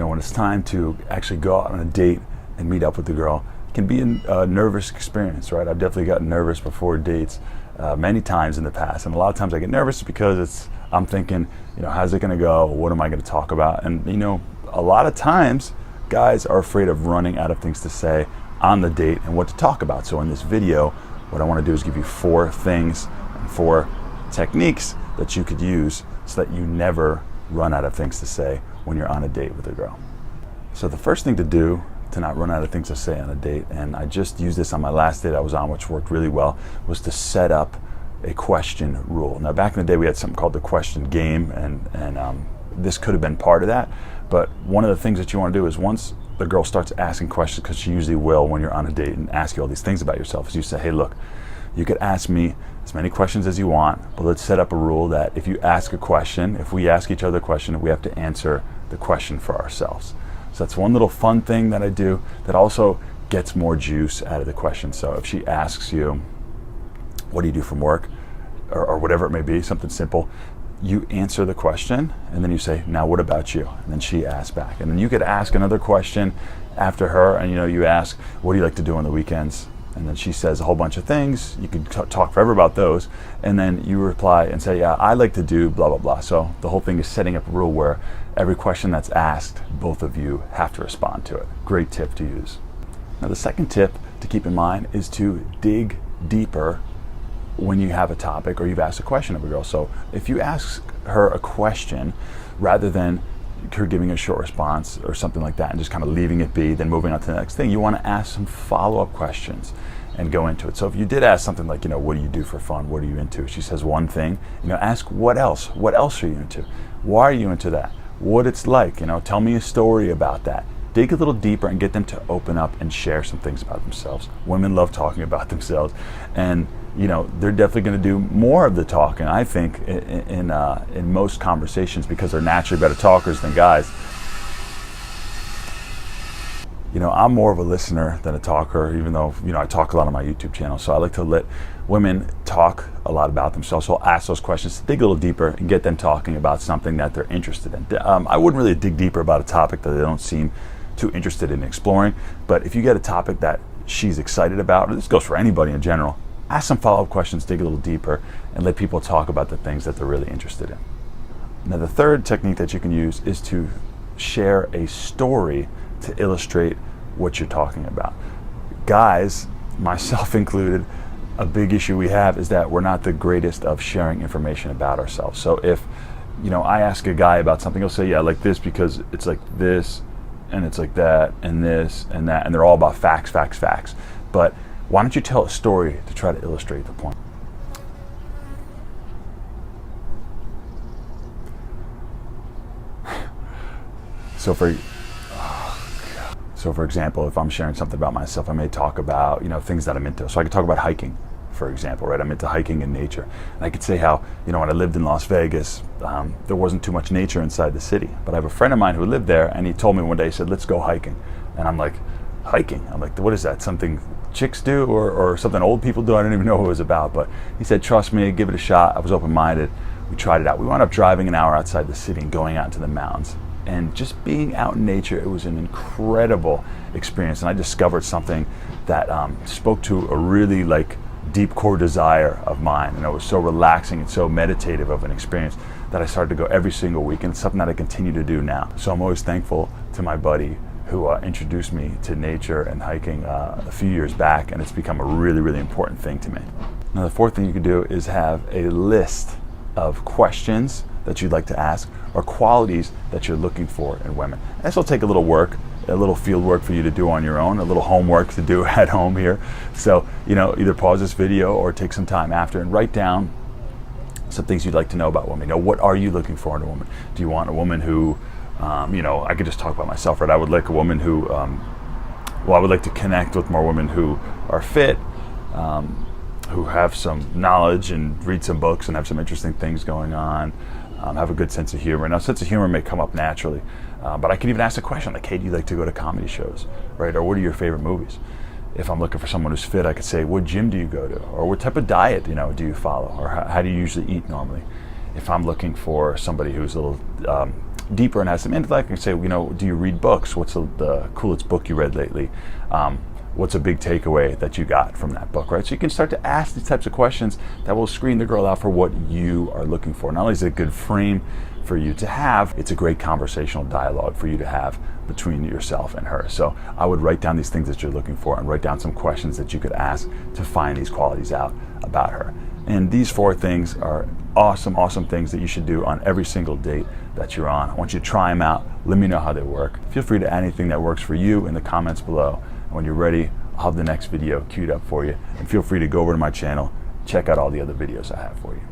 when it's time to actually go out on a date and meet up with the girl, it can be a nervous experience, right? I've definitely gotten nervous before dates many times in the past, and a lot of times I get nervous because I'm thinking, how's it going to go? What am I going to talk about? And a lot of times guys are afraid of running out of things to say on the date and what to talk about. So in this video, what I want to do is give you 4 things and 4 techniques that you could use so that you never run out of things to say when you're on a date with a girl. So the first thing to do to not run out of things to say on a date, and I just used this on my last date I was on, which worked really well, was to set up a question rule. Now back in the day we had something called the question game, and this could have been part of that, but one of the things that you want to do is once the girl starts asking questions, because she usually will when you're on a date and ask you all these things about yourself, is you say, hey look, you could ask me as many questions as you want, but let's set up a rule that if you ask a question, if we ask each other a question, we have to answer the question for ourselves. So that's one little fun thing that I do that also gets more juice out of the question. So if she asks you, what do you do from work, or whatever it may be, something simple, you answer the question and then you say, now what about you? And then she asks back. And then you could ask another question after her, and you ask, what do you like to do on the weekends? And then she says a whole bunch of things. You could talk forever about those, and then you reply and say, yeah, I like to do blah blah blah. So the whole thing is setting up a rule where every question that's asked, both of you have to respond to it. Great tip to use. Now the second tip to keep in mind is to dig deeper when you have a topic or you've asked a question of a girl. So if you ask her a question, rather than her giving a short response or something like that and just kind of leaving it be, then moving on to the next thing, you want to ask some follow-up questions and go into it. So if you did ask something like, what do you do for fun? What are you into? She says one thing, ask what else? What else are you into? Why are you into that? What it's like, tell me a story about that. Dig a little deeper and get them to open up and share some things about themselves. Women love talking about themselves, and they're definitely going to do more of the talking, I think, in most conversations, because they're naturally better talkers than guys. I'm more of a listener than a talker, even though I talk a lot on my YouTube channel. So I like to let women talk a lot about themselves. So I'll ask those questions, dig a little deeper, and get them talking about something that they're interested in. I wouldn't really dig deeper about a topic that they don't seem too interested in exploring. But if you get a topic that she's excited about, or this goes for anybody in general, ask some follow-up questions, dig a little deeper, and let people talk about the things that they're really interested in. Now the third technique that you can use is to share a story to illustrate what you're talking about. Guys, myself included, a big issue we have is that we're not the greatest of sharing information about ourselves. So if I ask a guy about something, he'll say, yeah, I like this because it's like this, and it's like that, and this, and that, and they're all about facts, facts, facts. But why don't you tell a story to try to illustrate the point? So for example, if I'm sharing something about myself, I may talk about things that I'm into. So I could talk about hiking, for example, right? I'm into hiking and nature, and I could say how when I lived in Las Vegas, there wasn't too much nature inside the city. But I have a friend of mine who lived there, and he told me one day, he said, "Let's go hiking," and I'm like, hiking? I'm like, what is that? Something chicks do or something old people do? I don't even know what it was about. But he said, trust me, give it a shot. I was open-minded. We tried it out. We wound up driving an hour outside the city and going out into the mountains. And just being out in nature, it was an incredible experience. And I discovered something that spoke to a really deep core desire of mine. And it was so relaxing and so meditative of an experience that I started to go every single week. And it's something that I continue to do now. So I'm always thankful to my buddy who introduced me to nature and hiking a few years back, and it's become a really, really important thing to me. Now the fourth thing you can do is have a list of questions that you'd like to ask or qualities that you're looking for in women. And this will take a little work, a little field work for you to do on your own, a little homework to do at home here. So either pause this video or take some time after and write down some things you'd like to know about women. What are you looking for in a woman? Do you want a woman who I could just talk about myself, right? I would like a woman who, I would like to connect with more women who are fit, who have some knowledge and read some books and have some interesting things going on, have a good sense of humor. Now, sense of humor may come up naturally, but I can even ask a question like, hey, do you like to go to comedy shows, right? Or what are your favorite movies? If I'm looking for someone who's fit, I could say, what gym do you go to? Or what type of diet, do you follow? Or how do you usually eat normally? If I'm looking for somebody who's a little deeper and has some intellect, and say, you know, do you read books? What's the coolest book you read lately? What's a big takeaway that you got from that book, right? So you can start to ask these types of questions that will screen the girl out for what you are looking for. Not only is it a good frame for you to have, it's a great conversational dialogue for you to have between yourself and her. So I would write down these things that you're looking for and write down some questions that you could ask to find these qualities out about her. And these 4 things are awesome things that you should do on every single date that you're on. I want you to try them out. Let me know how they work. Feel free to add anything that works for you in the comments below. When you're ready, I'll have the next video queued up for you. And feel free to go over to my channel, check out all the other videos I have for you.